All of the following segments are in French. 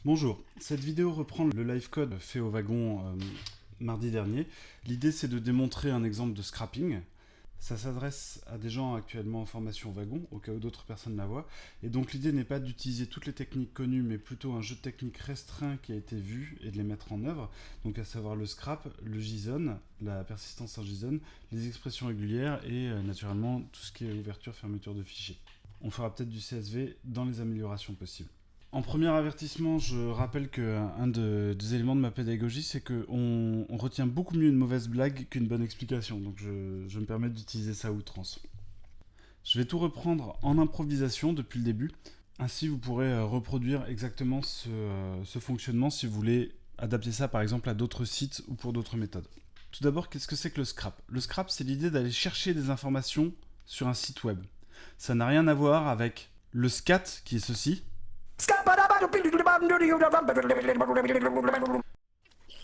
Bonjour, cette vidéo reprend le live code fait au wagon mardi dernier. L'idée c'est de démontrer un exemple de scrapping. Ça s'adresse à des gens actuellement en formation wagon, au cas où d'autres personnes la voient. Et donc l'idée n'est pas d'utiliser toutes les techniques connues, mais plutôt un jeu de techniques restreint qui a été vu et de les mettre en œuvre. Donc à savoir le scrap, le JSON, la persistance en JSON, les expressions régulières et naturellement tout ce qui est ouverture, fermeture de fichiers. On fera peut-être du CSV dans les améliorations possibles. En premier avertissement, je rappelle qu'un des éléments de ma pédagogie, c'est qu'on retient beaucoup mieux une mauvaise blague qu'une bonne explication. Donc je me permets d'utiliser ça à outrance. Je vais tout reprendre en improvisation depuis le début. Ainsi, vous pourrez reproduire exactement ce fonctionnement si vous voulez adapter ça par exemple à d'autres sites ou pour d'autres méthodes. Tout d'abord, qu'est-ce que c'est que le scrap? Le scrap, c'est l'idée d'aller chercher des informations sur un site web. Ça n'a rien à voir avec le scat, qui est ceci,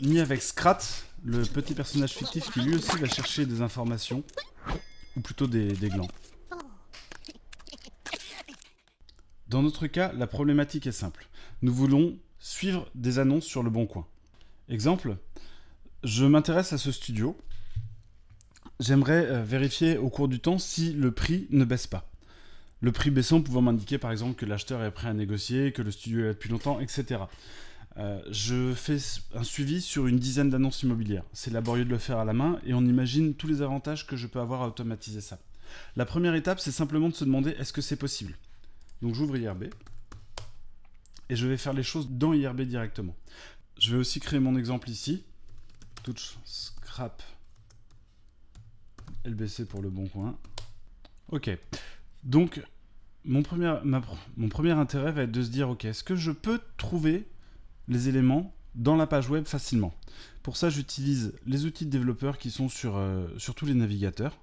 ni avec Scrat, le petit personnage fictif qui lui aussi va chercher des informations, ou plutôt des glands. Dans notre cas, la problématique est simple. Nous voulons suivre des annonces sur le bon coin. Exemple, je m'intéresse à ce studio. J'aimerais vérifier au cours du temps si le prix ne baisse pas. Le prix baissant pouvant m'indiquer par exemple que l'acheteur est prêt à négocier, que le studio est là depuis longtemps, etc. Je fais un suivi sur une dizaine d'annonces immobilières. C'est laborieux de le faire à la main et on imagine tous les avantages que je peux avoir à automatiser ça. La première étape, c'est simplement de se demander est-ce que c'est possible. Donc j'ouvre IRB et je vais faire les choses dans IRB directement. Je vais aussi créer mon exemple ici. Touch scrap LBC pour le bon coin. Ok. Donc mon premier intérêt va être de se dire ok, est-ce que je peux trouver les éléments dans la page web facilement. Pour ça, j'utilise les outils de développeurs qui sont sur tous les navigateurs.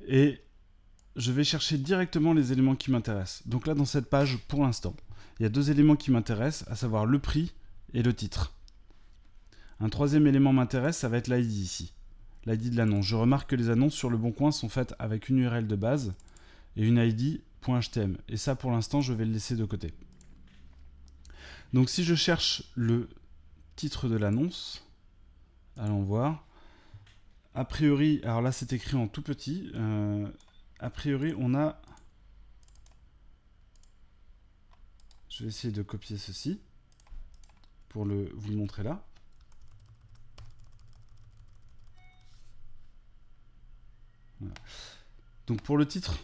Et je vais chercher directement les éléments qui m'intéressent. Donc là, dans cette page, pour l'instant, il y a deux éléments qui m'intéressent, à savoir le prix et le titre. Un troisième élément m'intéresse, ça va être l'ID ici. L'ID de l'annonce. Je remarque que les annonces sur le bon coin sont faites avec une URL de base et une ID.htm. Et ça, pour l'instant, je vais le laisser de côté. Donc si je cherche le titre de l'annonce, allons voir. A priori, alors là c'est écrit en tout petit. A priori, on a. Je vais essayer de copier ceci pour vous le montrer là. Voilà. Donc pour le titre,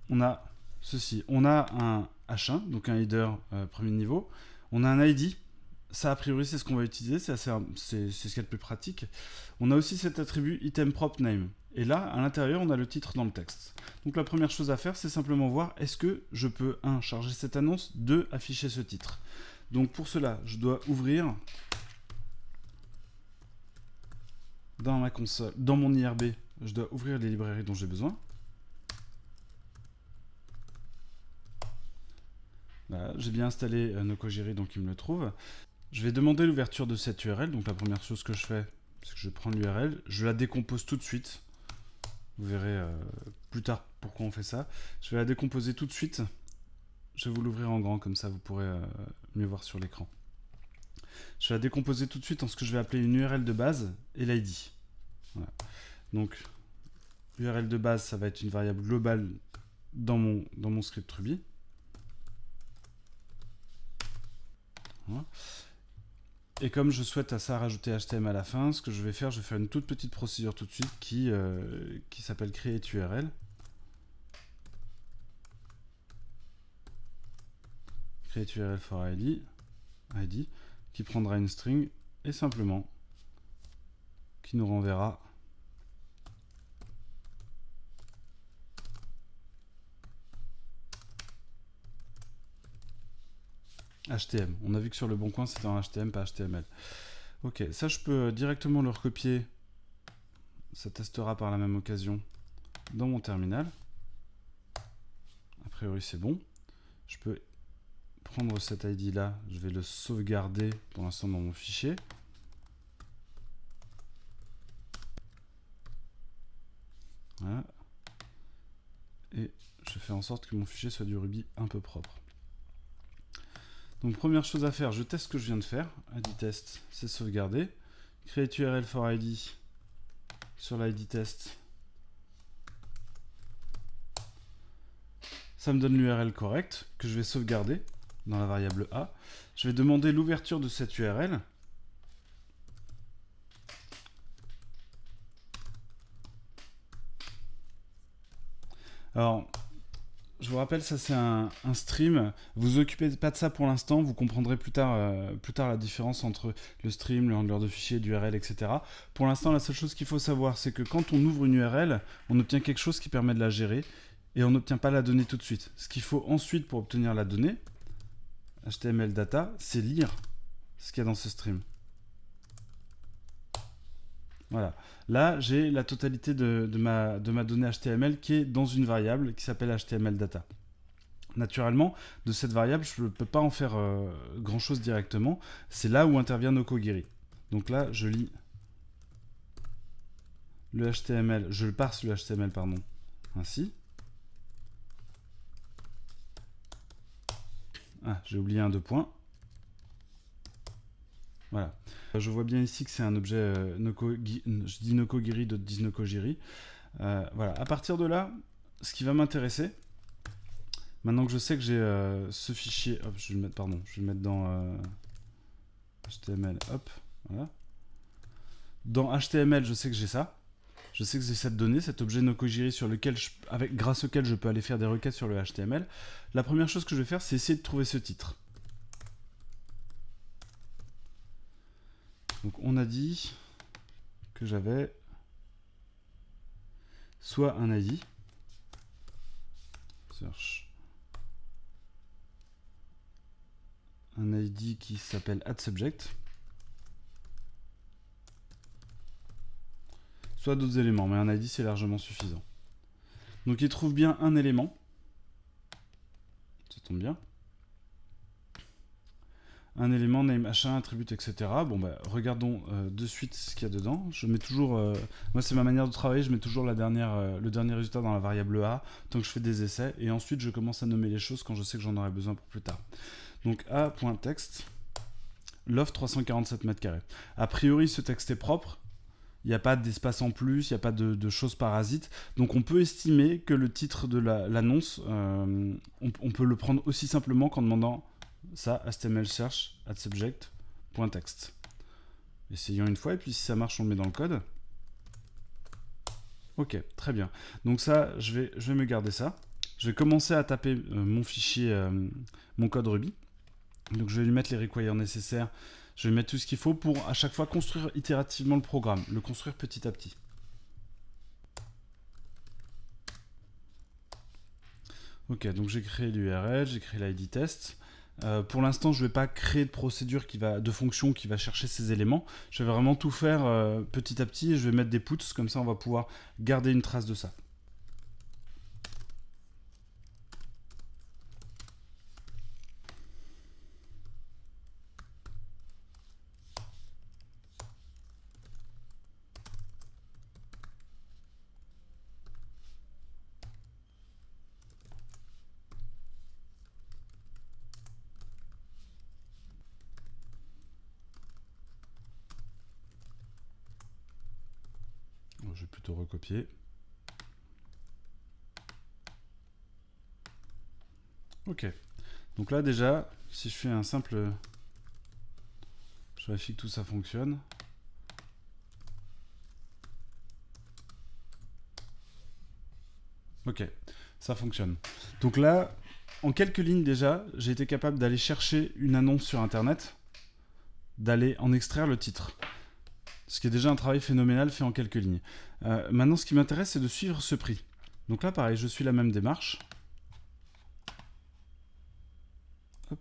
on a ceci. On a un H1, donc un header premier niveau. On a un ID. Ça, a priori, c'est ce qu'on va utiliser. C'est ce qu'il y a de plus pratique. On a aussi cet attribut item prop name. Et là, à l'intérieur, on a le titre dans le texte. Donc la première chose à faire, c'est simplement voir est-ce que je peux, 1, charger cette annonce, 2, afficher ce titre. Donc pour cela, je dois ouvrir dans ma console, dans mon IRB, je dois ouvrir les librairies dont j'ai besoin. Voilà, j'ai bien installé Nokojiri, donc il me le trouve. Je vais demander l'ouverture de cette URL. Donc la première chose que je fais, c'est que je prends l'URL, je la décompose tout de suite. Vous verrez plus tard pourquoi on fait ça. Je vais la décomposer tout de suite. Je vais vous l'ouvrir en grand, comme ça vous pourrez mieux voir sur l'écran. Je vais la décomposer tout de suite en ce que je vais appeler une URL de base et l'ID. Voilà. Donc, URL de base, ça va être une variable globale dans mon script Ruby. Voilà. Et comme je souhaite à ça rajouter HTML à la fin, ce que je vais faire une toute petite procédure tout de suite qui s'appelle create URL. Create URL for ID, qui prendra une string et simplement qui nous renverra HTML. On a vu que sur le bon coin c'était en HTML, pas HTML. Ok, ça je peux directement le recopier. Ça testera par la même occasion dans mon terminal. A priori c'est bon. Je peux prendre cet ID là, je vais le sauvegarder pour l'instant dans mon fichier. Voilà. et je fais en sorte que mon fichier soit du Ruby un peu propre. Donc première chose à faire, je teste ce que je viens de faire. ID test, c'est sauvegarder. Create URL for ID sur l'ID test. Ça me donne l'URL correcte que je vais sauvegarder dans la variable A. Je vais demander l'ouverture de cette URL. Alors, je vous rappelle, ça c'est un stream. Vous occupez pas de ça pour l'instant. Vous comprendrez plus tard la différence entre le stream, le handler de fichiers, d'URL, etc. Pour l'instant, la seule chose qu'il faut savoir, c'est que quand on ouvre une URL, on obtient quelque chose qui permet de la gérer et on n'obtient pas la donnée tout de suite. Ce qu'il faut ensuite pour obtenir la donnée, HTML data, c'est lire ce qu'il y a dans ce stream. Voilà. Là, j'ai la totalité de ma donnée HTML qui est dans une variable qui s'appelle HTML data. Naturellement, de cette variable, je ne peux pas en faire grand-chose directement. C'est là où intervient Nokogiri. Donc là, je lis le HTML, je le parse le HTML, pardon, ainsi. Ah, j'ai oublié un 2 points. Voilà. Je vois bien ici que c'est un objet je dis Nokogiri, d'autres disent Nokogiri. Voilà. À partir de là, ce qui va m'intéresser, maintenant que je sais que j'ai ce fichier, hop, je vais le mettre, pardon, je vais le mettre dans HTML, hop, voilà. Dans HTML, je sais que j'ai ça. Je sais que j'ai cette donnée, cet objet Nokogiri sur lequel grâce auquel je peux aller faire des requêtes sur le HTML. La première chose que je vais faire, c'est essayer de trouver ce titre. Donc on a dit que j'avais soit un ID, search, un ID qui s'appelle addSubject, soit d'autres éléments, mais un ID c'est largement suffisant. Donc il trouve bien un élément, ça tombe bien. Un élément, name, H1, attribute, etc. Bon, bah, regardons de suite ce qu'il y a dedans. Je mets toujours, moi c'est ma manière de travailler, je mets toujours le dernier résultat dans la variable A, tant que je fais des essais, et ensuite je commence à nommer les choses quand je sais que j'en aurai besoin pour plus tard. Donc A.text, loft 347 m². A priori, ce texte est propre, il n'y a pas d'espace en plus, il n'y a pas de choses parasites, donc on peut estimer que le titre de l'annonce, on peut le prendre aussi simplement qu'en demandant ça, HTML search addSubject.text. Essayons une fois, et puis si ça marche, on le met dans le code. Ok, très bien. Donc ça, je vais me garder ça. Je vais commencer à taper mon fichier, mon code Ruby. Donc je vais lui mettre les requires nécessaires. Je vais lui mettre tout ce qu'il faut pour à chaque fois construire itérativement le programme, le construire petit à petit. Ok, donc j'ai créé l'URL, j'ai créé l'ID test. Pour l'instant, je ne vais pas créer de procédure de fonction qui va chercher ces éléments. Je vais vraiment tout faire petit à petit et je vais mettre des puts, comme ça on va pouvoir garder une trace de ça. Je vais plutôt recopier. Ok. Donc là déjà, si je fais un simple... Je vérifie que tout ça fonctionne. Ok, ça fonctionne. Donc là, en quelques lignes déjà, j'ai été capable d'aller chercher une annonce sur Internet, d'aller en extraire le titre. Ce qui est déjà un travail phénoménal fait en quelques lignes. Maintenant, ce qui m'intéresse, c'est de suivre ce prix. Donc là, pareil, je suis la même démarche. Hop.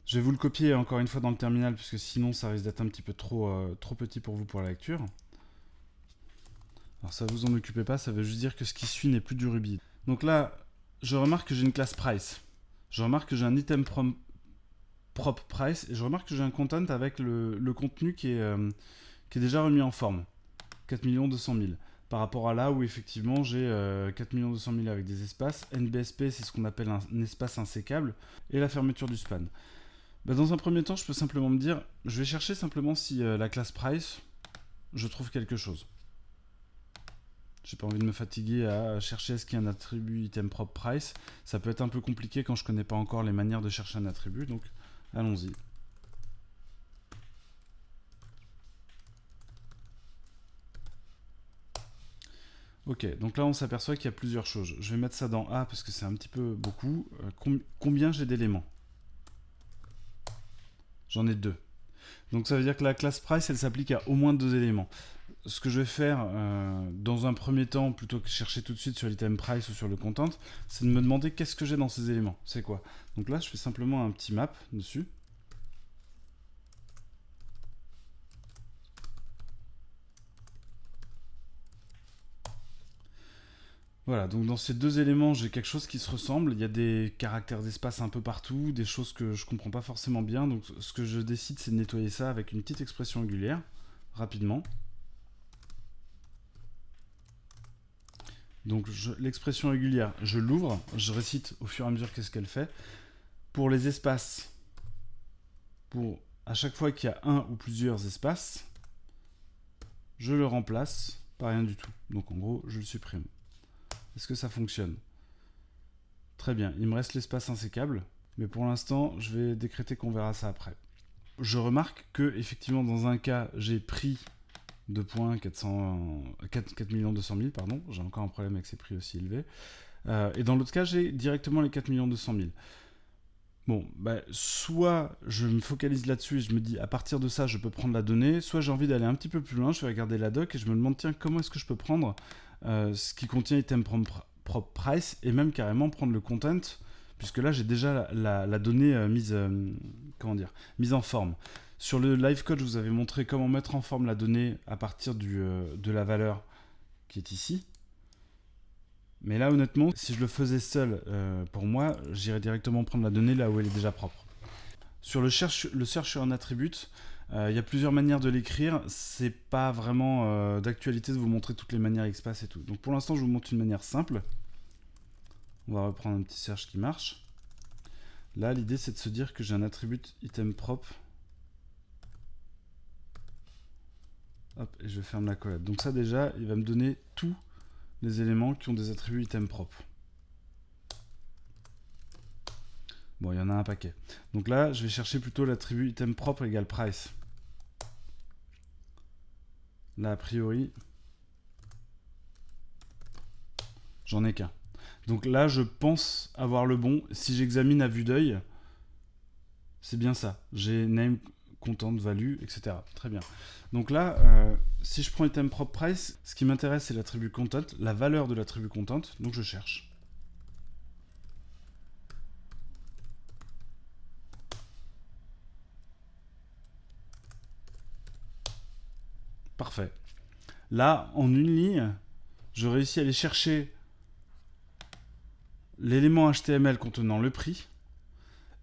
Je vais vous le copier encore une fois dans le terminal, puisque sinon, ça risque d'être un petit peu trop petit pour vous pour la lecture. Alors ça, vous en occupez pas, ça veut juste dire que ce qui suit n'est plus du Ruby. Donc là, je remarque que j'ai une classe price. Je remarque que j'ai un item prop price, et je remarque que j'ai un content avec le contenu qui est déjà remis en forme. 4 200 000. par rapport à là où effectivement j'ai 4 200 000 avec des espaces. NBSP, c'est ce qu'on appelle un espace insécable, et la fermeture du span. Bah, dans un premier temps, je peux simplement me dire, je vais chercher simplement si la classe price, je trouve quelque chose. J'ai pas envie de me fatiguer à chercher est-ce qu'il y a un attribut item propre price. Ça peut être un peu compliqué quand je connais pas encore les manières de chercher un attribut, donc allons-y. Ok, donc là on s'aperçoit qu'il y a plusieurs choses. Je vais mettre ça dans A parce que c'est un petit peu beaucoup. Combien j'ai d'éléments? J'en ai 2. Donc ça veut dire que la classe price, elle s'applique à au moins 2 éléments. Ce que je vais faire dans un premier temps, plutôt que chercher tout de suite sur l'item price ou sur le content, c'est de me demander qu'est-ce que j'ai dans ces éléments. C'est quoi? Donc là, je fais simplement un petit map dessus. Voilà, donc dans ces 2 éléments, j'ai quelque chose qui se ressemble. Il y a des caractères d'espace un peu partout, des choses que je comprends pas forcément bien. Donc ce que je décide, c'est de nettoyer ça avec une petite expression régulière, rapidement. Donc l'expression régulière, je l'ouvre, je récite au fur et à mesure qu'est-ce qu'elle fait. Pour les espaces, pour à chaque fois qu'il y a un ou plusieurs espaces, je le remplace par rien du tout. Donc en gros, je le supprime. Est-ce que ça fonctionne? Très bien, il me reste l'espace insécable, mais pour l'instant, je vais décréter qu'on verra ça après. Je remarque que, effectivement, dans un cas, j'ai pris 4 200 000, pardon, j'ai encore un problème avec ces prix aussi élevés. Et dans l'autre cas, j'ai directement les 4 200 000. Bon, bah, soit je me focalise là-dessus et je me dis à partir de ça je peux prendre la donnée, soit j'ai envie d'aller un petit peu plus loin, je vais regarder la doc et je me demande tiens comment est-ce que je peux prendre ce qui contient item propre price et même carrément prendre le content, puisque là j'ai déjà la donnée mise en forme. Sur le live code, je vous avais montré comment mettre en forme la donnée à partir de la valeur qui est ici. Mais là, honnêtement, si je le faisais seul, pour moi, j'irais directement prendre la donnée là où elle est déjà propre. Sur le search sur un attribut, il y a plusieurs manières de l'écrire. C'est pas vraiment d'actualité de vous montrer toutes les manières XPath et tout. Donc pour l'instant, je vous montre une manière simple. On va reprendre un petit search qui marche. Là, l'idée, c'est de se dire que j'ai un attribut item propre. Hop, et je ferme la collette. Donc ça, déjà, il va me donner tous les éléments qui ont des attributs item propres. Bon, il y en a un paquet. Donc là, je vais chercher plutôt l'attribut item propre égale price. Là, a priori, j'en ai qu'un. Donc là, je pense avoir le bon. Si j'examine à vue d'œil, c'est bien ça. J'ai name, content, value, etc. Très bien. Donc là, si je prends item propre price, ce qui m'intéresse, c'est l'attribut content, la valeur de l'attribut content. Donc je cherche. Parfait. Là, en une ligne, je réussis à aller chercher l'élément HTML contenant le prix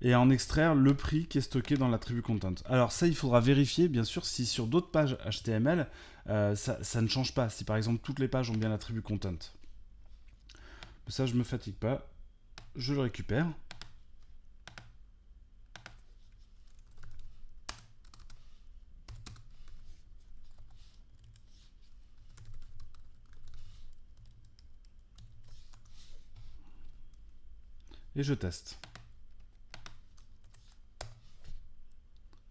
et à en extraire le prix qui est stocké dans l'attribut content. Alors ça, il faudra vérifier, bien sûr, si sur d'autres pages HTML, ça ne change pas. Si par exemple, toutes les pages ont bien l'attribut content. Ça, je ne me fatigue pas. Je le récupère. Et je teste.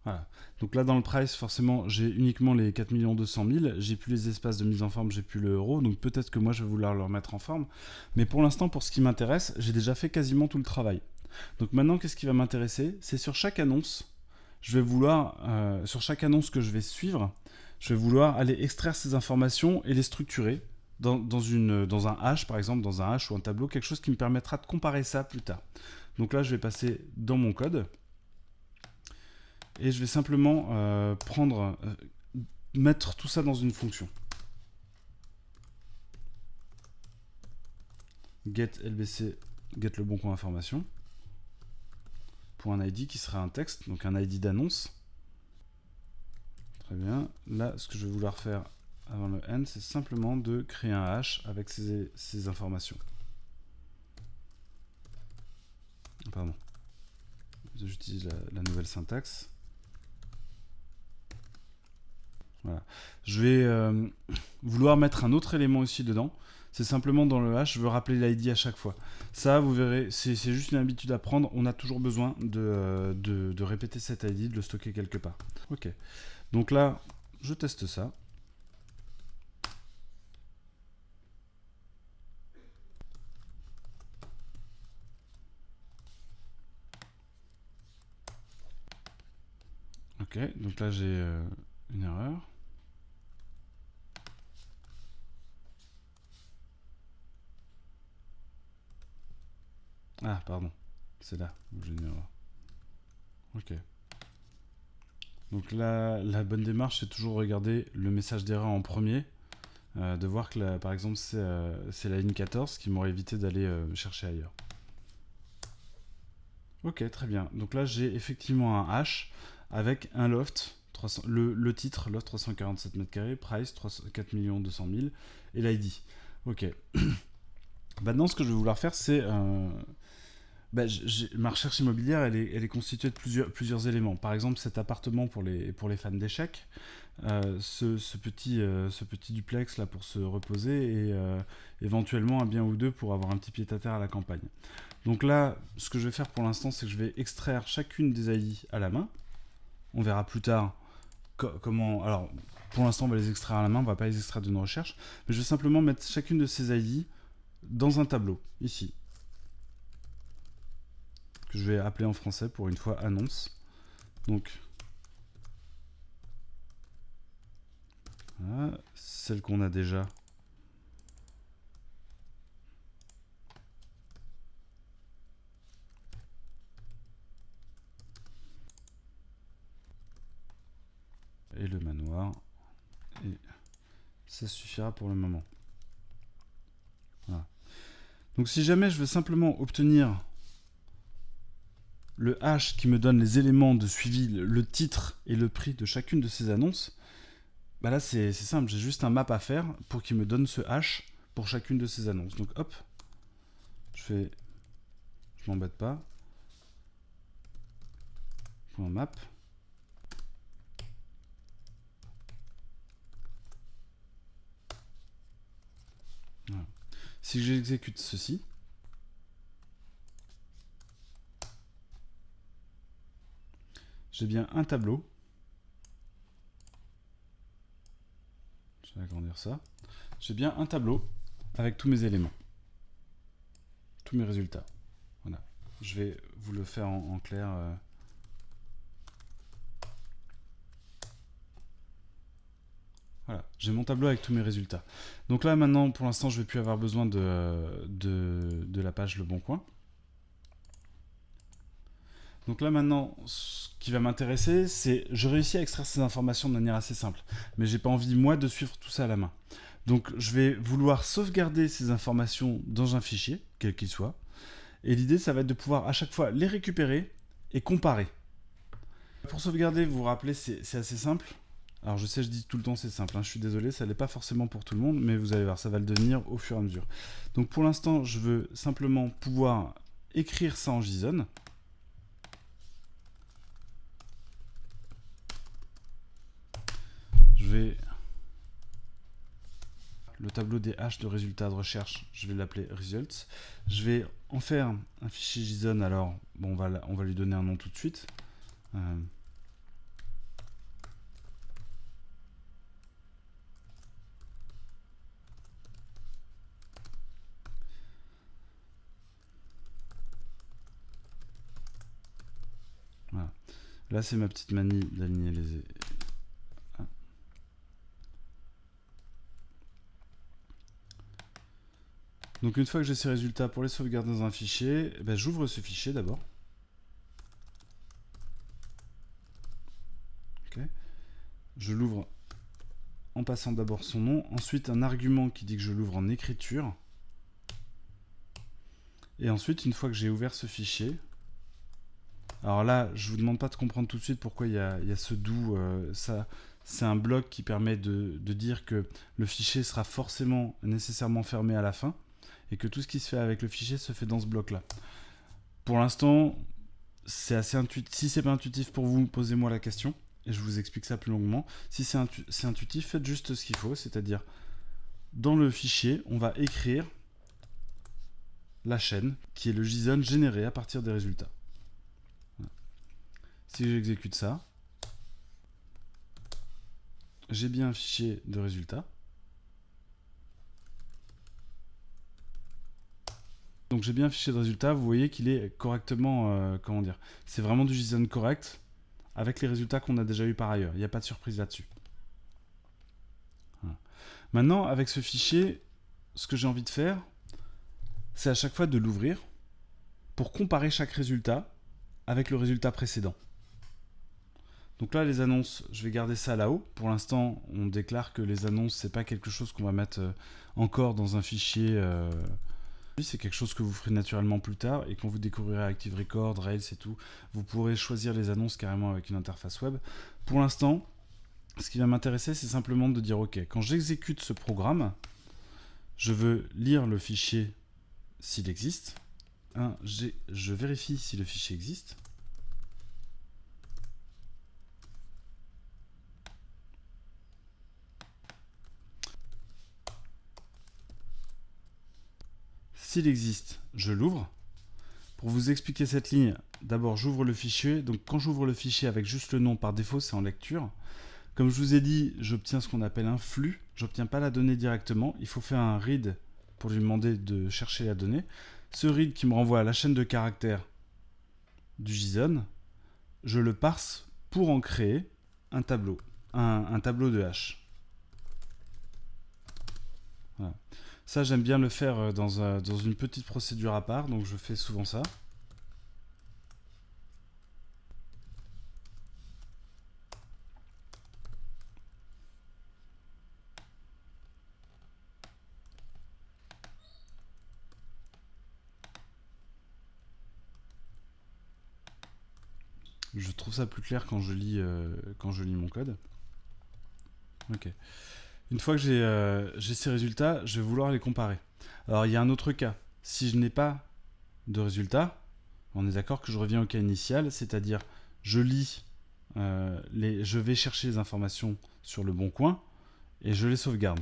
Voilà. Donc là, dans le price, forcément, j'ai uniquement les 4 200 000. J'ai plus les espaces de mise en forme, j'ai plus le euro. Donc peut-être que moi, je vais vouloir le remettre en forme. Mais pour l'instant, pour ce qui m'intéresse, j'ai déjà fait quasiment tout le travail. Donc maintenant, qu'est-ce qui va m'intéresser? C'est sur chaque annonce, je vais vouloir, sur chaque annonce que je vais suivre, je vais vouloir aller extraire ces informations et les structurer dans un hash, par exemple, dans un hash ou un tableau, quelque chose qui me permettra de comparer ça plus tard. Donc là, je vais passer dans mon code. Et je vais simplement mettre tout ça dans une fonction. Get LBC, get le bon coin information. Pour un ID qui sera un texte, donc un ID d'annonce. Très bien. Là, ce que je vais vouloir faire, avant le N, c'est simplement de créer un hash avec ces informations. Pardon. J'utilise la nouvelle syntaxe. Voilà. Je vais vouloir mettre un autre élément aussi dedans. C'est simplement dans le hash, je veux rappeler l'ID à chaque fois. Ça, vous verrez, c'est juste une habitude à prendre. On a toujours besoin de répéter cet ID, de le stocker quelque part. Ok. Donc là, je teste ça. Ok, donc là j'ai une erreur. Ah, pardon. C'est là où j'ai une erreur. Ok. Donc là, la bonne démarche, c'est toujours regarder le message d'erreur en premier. De voir que, là, par exemple, c'est la ligne 14 qui m'aurait évité d'aller chercher ailleurs. Ok, très bien. Donc là, j'ai effectivement un hash avec un loft, le titre, loft 347 m², price 4 200 000 et l'ID. Ok. Maintenant, ce que je vais vouloir faire, c'est... ma recherche immobilière, elle est constituée de plusieurs éléments. Par exemple, cet appartement pour les fans d'échecs, ce petit duplex là pour se reposer et éventuellement un bien ou deux pour avoir un petit pied-à-terre à la campagne. Donc là, ce que je vais faire pour l'instant, c'est que je vais extraire chacune des ID à la main. On verra plus tard comment... Alors, pour l'instant, on va les extraire à la main, on ne va pas les extraire d'une recherche, mais je vais simplement mettre chacune de ces ID dans un tableau, ici. Que je vais appeler en français pour une fois annonce. Donc, voilà, celle qu'on a déjà. Et le manoir. Et ça suffira pour le moment. Voilà. Donc si jamais je veux simplement obtenir le hash qui me donne les éléments de suivi, le titre et le prix de chacune de ces annonces, bah là c'est simple, j'ai juste un map à faire pour qu'il me donne ce hash pour chacune de ces annonces. Donc hop, je m'embête pas. .map. Voilà. Si j'exécute ceci, j'ai bien un tableau. Je vais agrandir ça. J'ai bien un tableau avec tous mes éléments, tous mes résultats. Voilà. Je vais vous le faire en clair. Voilà, j'ai mon tableau avec tous mes résultats. Donc là, maintenant, pour l'instant, je ne vais plus avoir besoin de la page Le Bon Coin. Donc là, maintenant, ce qui va m'intéresser, c'est... Je réussis à extraire ces informations de manière assez simple, mais j'ai pas envie, moi, de suivre tout ça à la main. Donc, je vais vouloir sauvegarder ces informations dans un fichier, quel qu'il soit. Et l'idée, ça va être de pouvoir, à chaque fois, les récupérer et comparer. Pour sauvegarder, vous vous rappelez, c'est assez simple. Alors je sais, je dis tout le temps c'est simple, hein, je suis désolé, ça n'est pas forcément pour tout le monde, mais vous allez voir, ça va le devenir au fur et à mesure. Donc pour l'instant, je veux simplement pouvoir écrire ça en JSON. Je vais... Le tableau des haches de résultats de recherche, je vais l'appeler results. Je vais en faire un fichier JSON, alors bon, on va lui donner un nom tout de suite. Voilà. Là, c'est ma petite manie d'aligner les... Donc une fois que j'ai ces résultats pour les sauvegarder dans un fichier, ben, j'ouvre ce fichier d'abord. Okay. Je l'ouvre en passant d'abord son nom, ensuite un argument qui dit que je l'ouvre en écriture. Et ensuite, une fois que j'ai ouvert ce fichier, alors là, je vous demande pas de comprendre tout de suite pourquoi il y a ce doux, ça c'est un bloc qui permet de dire que le fichier sera forcément, nécessairement fermé à la fin, et que tout ce qui se fait avec le fichier se fait dans ce bloc-là. Pour l'instant, c'est assez intuitif. Si c'est pas intuitif pour vous, posez-moi la question, et je vous explique ça plus longuement. Si c'est intuitif, faites juste ce qu'il faut, c'est-à-dire, dans le fichier, on va écrire la chaîne, qui est le JSON généré à partir des résultats. Voilà. Si j'exécute ça, j'ai bien un fichier de résultats. Donc j'ai bien un fichier de résultats, vous voyez qu'il est correctement, comment dire, c'est vraiment du JSON correct, avec les résultats qu'on a déjà eu par ailleurs. Il n'y a pas de surprise là-dessus. Voilà. Maintenant, avec ce fichier, ce que j'ai envie de faire, c'est à chaque fois de l'ouvrir pour comparer chaque résultat avec le résultat précédent. Donc là, les annonces, je vais garder ça là-haut. Pour l'instant, on déclare que les annonces, c'est pas quelque chose qu'on va mettre encore dans un fichier. C'est quelque chose que vous ferez naturellement plus tard, et quand vous découvrirez Active Record, Rails et tout, vous pourrez choisir les annonces carrément avec une interface web. Pour l'instant, ce qui va m'intéresser, c'est simplement de dire, ok, quand j'exécute ce programme, je veux lire le fichier s'il existe. Je vérifie si le fichier existe. S'il existe, je l'ouvre. Pour vous expliquer cette ligne, d'abord j'ouvre le fichier. Donc quand j'ouvre le fichier avec juste le nom, par défaut c'est en lecture. Comme je vous ai dit, j'obtiens ce qu'on appelle un flux. J'obtiens pas la donnée directement. Il faut faire un read pour lui demander de chercher la donnée. Ce read qui me renvoie à la chaîne de caractères du JSON, je le parse pour en créer un tableau, un tableau de hash. Voilà. Ça, j'aime bien le faire dans une petite procédure à part, donc je fais souvent ça. Je trouve ça plus clair quand je lis mon code. Ok. Une fois que j'ai ces résultats, je vais vouloir les comparer. Alors, il y a un autre cas. Si je n'ai pas de résultats, on est d'accord que je reviens au cas initial, c'est-à-dire je lis, je vais chercher les informations sur le bon coin et je les sauvegarde.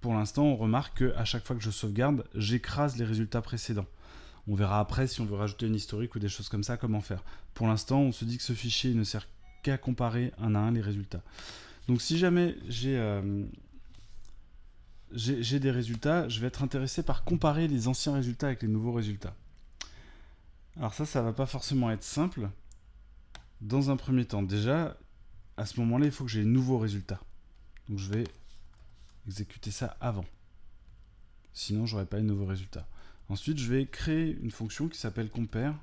Pour l'instant, on remarque qu'à chaque fois que je sauvegarde, j'écrase les résultats précédents. On verra après si on veut rajouter une historique ou des choses comme ça, comment faire. Pour l'instant, on se dit que ce fichier ne sert qu'à comparer un à un les résultats. Donc si jamais j'ai des résultats, je vais être intéressé par comparer les anciens résultats avec les nouveaux résultats. Alors ça va pas forcément être simple. Dans un premier temps, déjà, à ce moment-là, il faut que j'ai les nouveaux résultats. Donc je vais exécuter ça avant. Sinon, j'aurai pas les nouveaux résultats. Ensuite, je vais créer une fonction qui s'appelle compare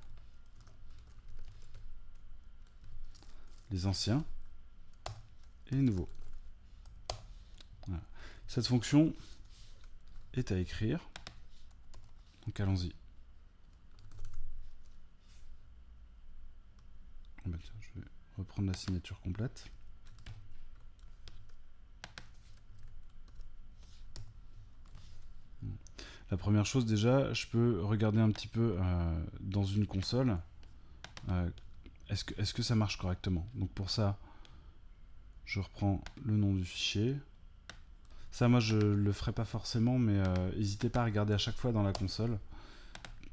les anciens et les nouveaux. Voilà. Cette fonction est à écrire. Donc allons-y. Je vais reprendre la signature complète. La première chose déjà, je peux regarder un petit peu dans une console. Est-ce que ça marche correctement? Donc pour ça, je reprends le nom du fichier. Ça, moi, je le ferai pas forcément, mais n'hésitez pas à regarder à chaque fois dans la console.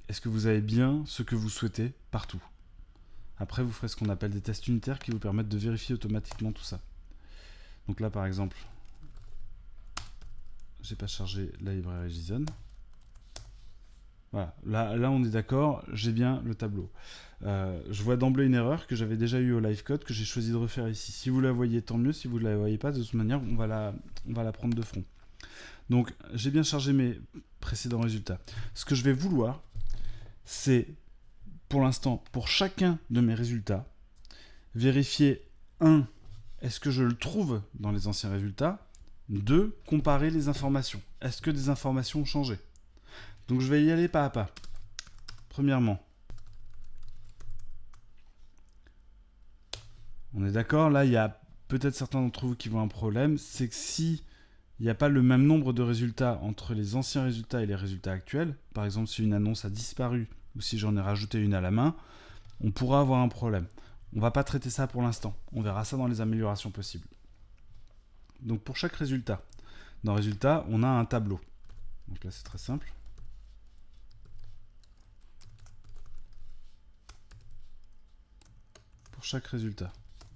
Est-ce que vous avez bien ce que vous souhaitez partout? Après, vous ferez ce qu'on appelle des tests unitaires qui vous permettent de vérifier automatiquement tout ça. Donc là, par exemple, j'ai pas chargé la librairie JSON. Voilà, là on est d'accord, j'ai bien le tableau. Je vois d'emblée une erreur que j'avais déjà eue au live code, que j'ai choisi de refaire ici. Si vous la voyez, tant mieux. Si vous ne la voyez pas, de toute manière, on va la prendre de front. Donc, j'ai bien chargé mes précédents résultats. Ce que je vais vouloir, c'est, pour l'instant, pour chacun de mes résultats, vérifier 1. Est-ce que je le trouve dans les anciens résultats? 2. Comparer les informations. Est-ce que des informations ont changé? Donc je vais y aller pas à pas. Premièrement, on est d'accord, là il y a peut-être certains d'entre vous qui voient un problème, c'est que si il n'y a pas le même nombre de résultats entre les anciens résultats et les résultats actuels, par exemple si une annonce a disparu ou si j'en ai rajouté une à la main, on pourra avoir un problème. On ne va pas traiter ça pour l'instant, on verra ça dans les améliorations possibles. Donc pour chaque résultat, dans résultat, on a un tableau. Donc là c'est très simple. Pour chaque résultat,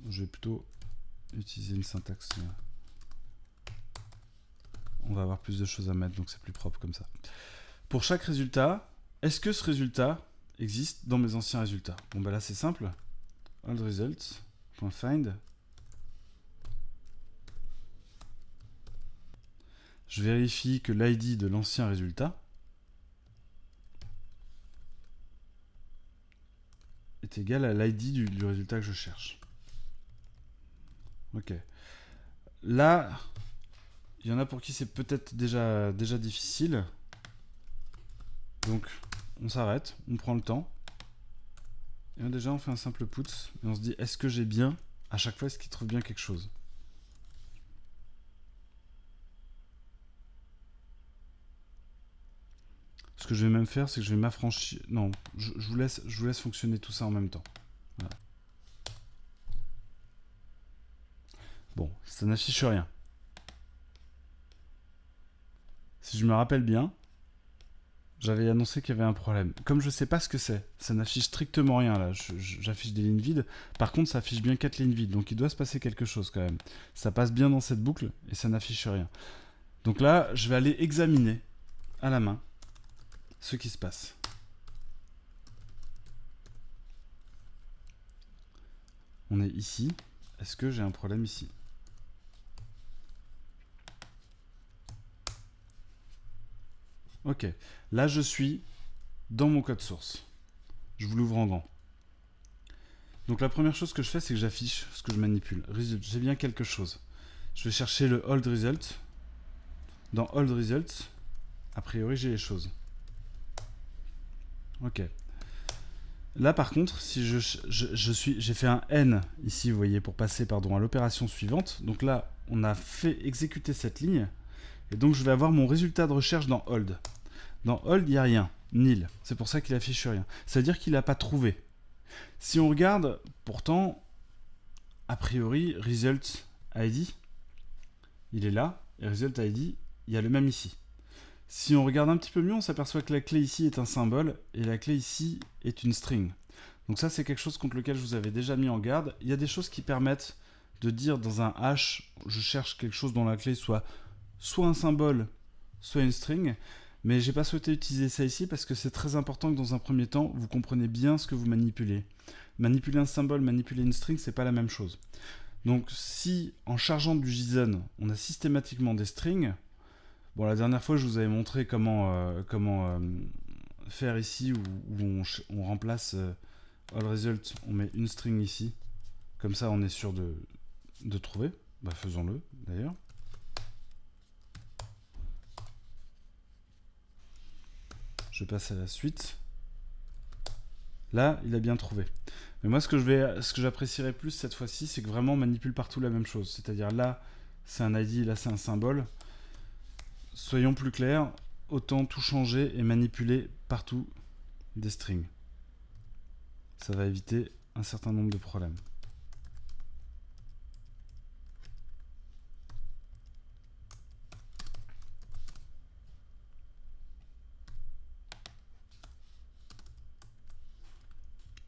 je vais plutôt utiliser une syntaxe. On va avoir plus de choses à mettre, donc c'est plus propre comme ça. Pour chaque résultat, est-ce que ce résultat existe dans mes anciens résultats? Bon ben là c'est simple. Old results.find. Je vérifie que l'ID de l'ancien résultat est égal à l'ID du résultat que je cherche. Ok. Là, il y en a pour qui c'est peut-être déjà difficile. Donc, on s'arrête, on prend le temps. Et là, déjà, on fait un simple put. Et on se dit, est-ce que j'ai bien, à chaque fois, est-ce qu'il trouve bien quelque chose? Ce que je vais même faire, c'est que je vais m'affranchir. Non, je vous laisse fonctionner tout ça en même temps. Voilà. Bon, ça n'affiche rien. Si je me rappelle bien, j'avais annoncé qu'il y avait un problème. Comme je ne sais pas ce que c'est, ça n'affiche strictement rien là. J'affiche des lignes vides. Par contre, ça affiche bien 4 lignes vides. Donc il doit se passer quelque chose quand même. Ça passe bien dans cette boucle et ça n'affiche rien. Donc là, je vais aller examiner à la main ce qui se passe. On est ici. Est-ce que j'ai un problème ici? Ok. Là, je suis dans mon code source. Je vous l'ouvre en grand. Donc la première chose que je fais, c'est que j'affiche ce que je manipule. J'ai bien quelque chose. Je vais chercher le old result. Dans old results, a priori, j'ai les choses. Ok. Là, par contre, si j'ai fait un N ici, vous voyez, pour passer à l'opération suivante. Donc là, on a fait exécuter cette ligne. Et donc, je vais avoir mon résultat de recherche dans hold. Dans hold, il n'y a rien. Nil. C'est pour ça qu'il affiche rien. C'est-à-dire qu'il n'a pas trouvé. Si on regarde, pourtant, a priori, result ID, il est là. Et result ID, il y a le même ici. Si on regarde un petit peu mieux, on s'aperçoit que la clé ici est un symbole et la clé ici est une string. Donc ça, c'est quelque chose contre lequel je vous avais déjà mis en garde. Il y a des choses qui permettent de dire dans un hash, je cherche quelque chose dont la clé soit un symbole, soit une string. Mais j'ai pas souhaité utiliser ça ici parce que c'est très important que dans un premier temps, vous compreniez bien ce que vous manipulez. Manipuler un symbole, manipuler une string, c'est pas la même chose. Donc si en chargeant du JSON, on a systématiquement des strings. Bon, la dernière fois, je vous avais montré comment faire ici où on remplace all result, on met une string ici. Comme ça, on est sûr de trouver. Bah, faisons-le d'ailleurs. Je passe à la suite. Là, il a bien trouvé. Mais moi, ce que j'apprécierais plus cette fois-ci, c'est que vraiment on manipule partout la même chose. C'est-à-dire là, c'est un ID, là, c'est un symbole. Soyons plus clairs, autant tout changer et manipuler partout des strings. Ça va éviter un certain nombre de problèmes.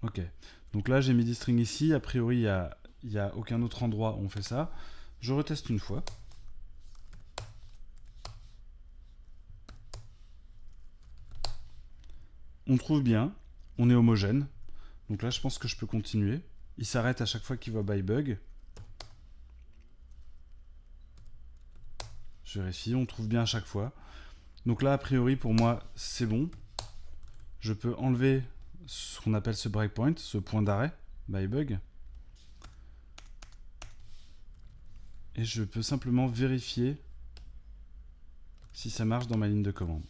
Ok, donc là j'ai mis des strings ici, a priori il n'y a aucun autre endroit où on fait ça. Je reteste une fois. On trouve bien, on est homogène. Donc là je pense que je peux continuer. Il s'arrête à chaque fois qu'il voit by bug. Je vérifie, on trouve bien à chaque fois. Donc là a priori pour moi c'est bon. Je peux enlever ce qu'on appelle ce breakpoint, ce point d'arrêt, by bug. Et je peux simplement vérifier si ça marche dans ma ligne de commande.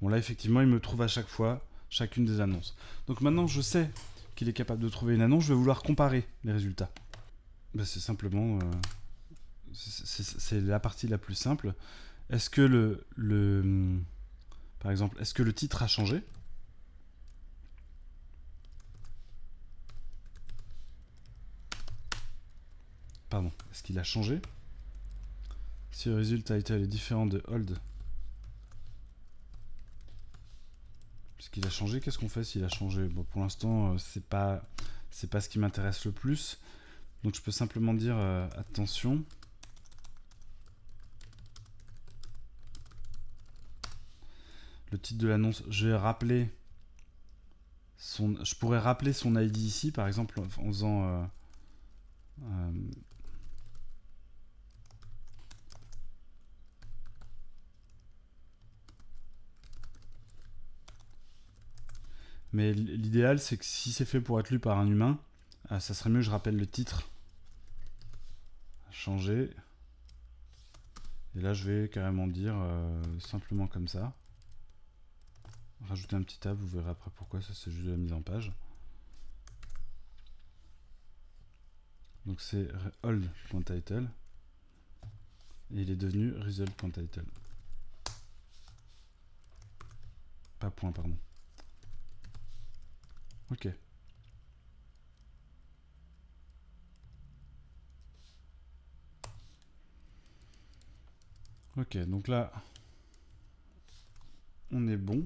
Bon là effectivement il me trouve à chaque fois chacune des annonces. Donc maintenant je sais qu'il est capable de trouver une annonce, je vais vouloir comparer les résultats. Bah, c'est simplement... c'est la partie la plus simple. Est-ce que par exemple, est-ce que le titre a changé? Pardon, est-ce qu'il a changé? Si le result title est différent de old, est-ce qu'il a changé? Qu'est-ce qu'on fait s'il a changé? Bon, pour l'instant, c'est pas ce qui m'intéresse le plus. Donc je peux simplement dire attention. Le titre de l'annonce, je pourrais rappeler son ID ici, par exemple, en faisant mais l'idéal, c'est que si c'est fait pour être lu par un humain, ça serait mieux que je rappelle le titre. Changer. Et là, je vais carrément dire simplement comme ça. Rajouter un petit tab, vous verrez après pourquoi, ça c'est juste de la mise en page. Donc c'est old.title. Et il est devenu result.title. Pas point, pardon. Ok. Ok, donc là, on est bon.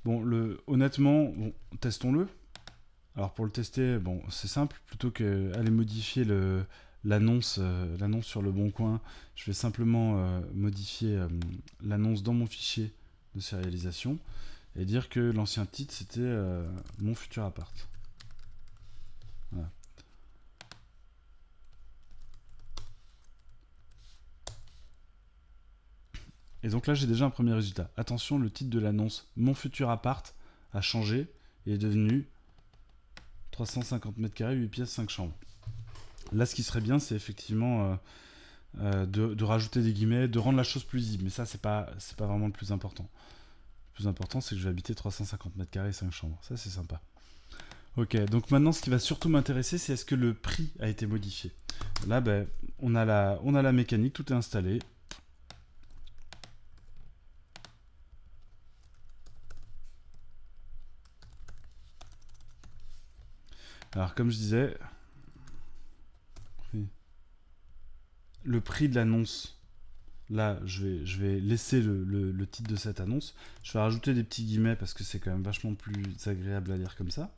Bon, honnêtement, bon, testons-le. Alors pour le tester, bon, c'est simple. Plutôt qu'aller modifier l'annonce sur le bon coin, je vais simplement modifier l'annonce dans mon fichier de sérialisation et dire que l'ancien titre c'était mon futur appart. Voilà. Et donc là j'ai déjà un premier résultat. Attention, le titre de l'annonce mon futur appart a changé et est devenu 350 m², 8 pièces, 5 chambres. Là ce qui serait bien c'est effectivement de rajouter des guillemets, de rendre la chose plus lisible, mais ça c'est pas vraiment le plus important. Le plus important c'est que je vais habiter 350 m², 5 chambres, ça c'est sympa. Ok, donc maintenant ce qui va surtout m'intéresser c'est est-ce que le prix a été modifié. Là ben, on a la mécanique, tout est installé. Alors comme je disais, le prix de l'annonce, là je vais laisser le titre de cette annonce. Je vais rajouter des petits guillemets parce que c'est quand même vachement plus agréable à lire comme ça.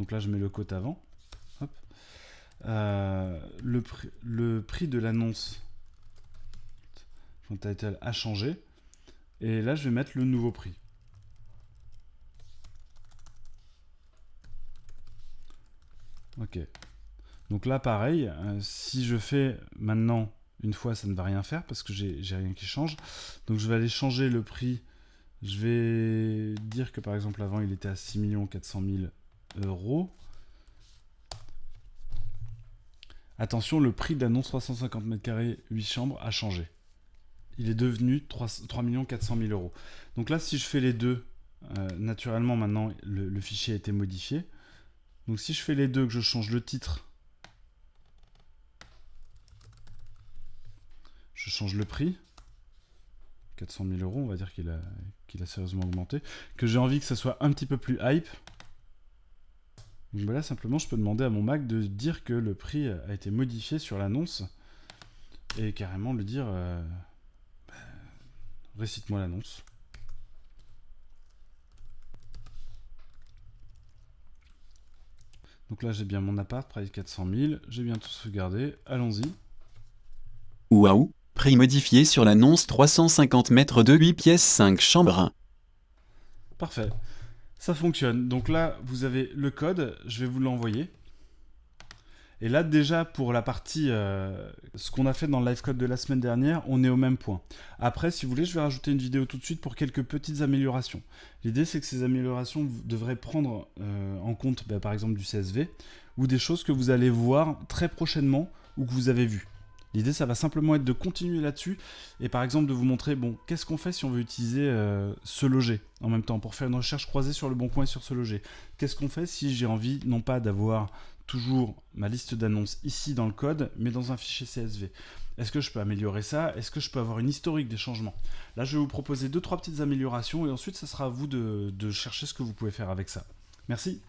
Donc là je mets le quote avant. Hop. Le prix de l'annonce title a changé. Et là je vais mettre le nouveau prix. Ok. Donc là pareil, si je fais maintenant une fois, ça ne va rien faire parce que j'ai rien qui change. Donc je vais aller changer le prix. Je vais dire que par exemple avant il était à 6 400 000 euros. Attention, le prix d'annonce 350 m², 8 chambres a changé. Il est devenu 3 400 000 euros. Donc là, si je fais les deux, naturellement maintenant le fichier a été modifié. Donc si je fais les deux, que je change le titre, je change le prix, 400 000 euros, on va dire qu'il a sérieusement augmenté, que j'ai envie que ça soit un petit peu plus hype. Donc là, simplement, je peux demander à mon Mac de dire que le prix a été modifié sur l'annonce et carrément le dire récite-moi l'annonce. Donc là, j'ai bien mon appart, price 400 000, j'ai bien tout sauvegardé, allons-y. Waouh, prix modifié sur l'annonce 350 mètres de 8 pièces 5 chambres. Parfait, ça fonctionne. Donc là, vous avez le code, je vais vous l'envoyer. Et là, déjà, pour la partie, ce qu'on a fait dans le live code de la semaine dernière, on est au même point. Après, si vous voulez, je vais rajouter une vidéo tout de suite pour quelques petites améliorations. L'idée, c'est que ces améliorations devraient prendre en compte, par exemple, du CSV, ou des choses que vous allez voir très prochainement, ou que vous avez vues. L'idée, ça va simplement être de continuer là-dessus, et par exemple, de vous montrer, bon, qu'est-ce qu'on fait si on veut utiliser ce loger en même temps, pour faire une recherche croisée sur le bon coin et sur ce loger. Qu'est-ce qu'on fait si j'ai envie, non pas d'avoir toujours ma liste d'annonces ici dans le code, mais dans un fichier CSV. Est-ce que je peux améliorer ça? Est-ce que je peux avoir une historique des changements? Là, je vais vous proposer 2-3 petites améliorations et ensuite, ça sera à vous de chercher ce que vous pouvez faire avec ça. Merci.